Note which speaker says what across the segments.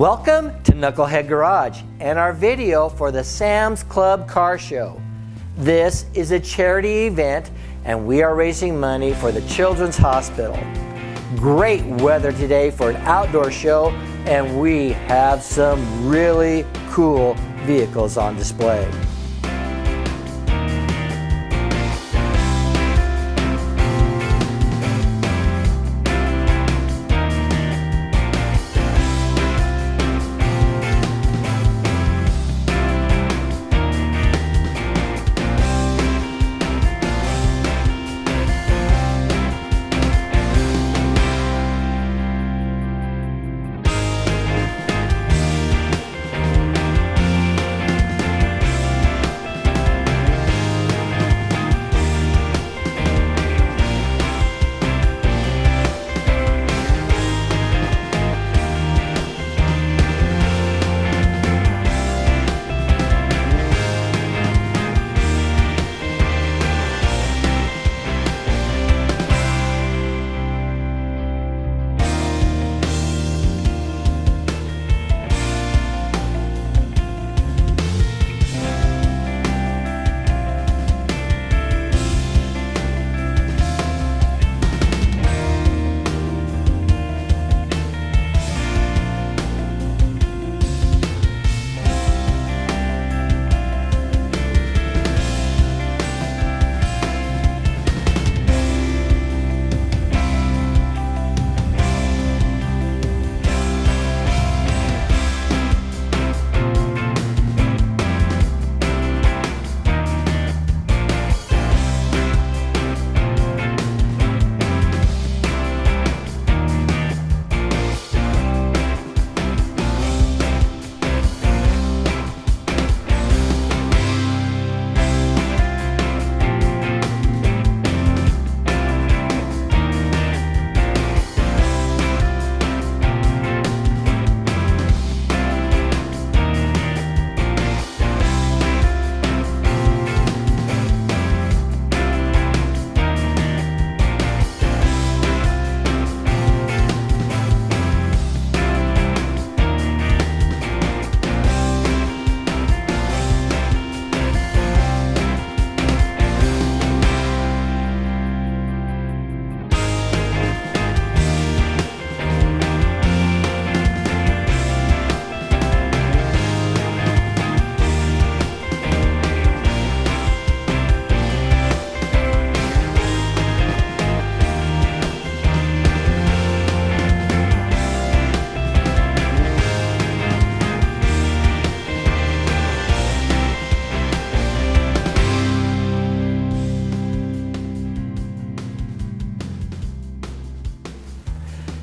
Speaker 1: Welcome to Knucklehead Garage and our video for the Sam's Club Car Show. This is a charity event and we are raising money for the Children's Hospital. Great weather today for an outdoor show and we have some really cool vehicles on display.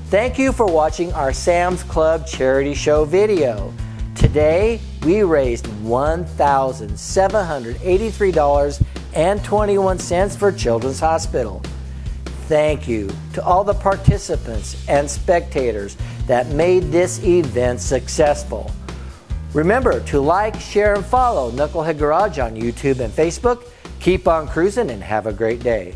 Speaker 1: Thank you for watching our Sam's Club Charity Show video. Today, we raised $1,783.21 for Children's Hospital. Thank you to all the participants and spectators that made this event successful. Remember to like, share, and follow Knucklehead Garage on YouTube and Facebook. Keep on cruising and have a great day.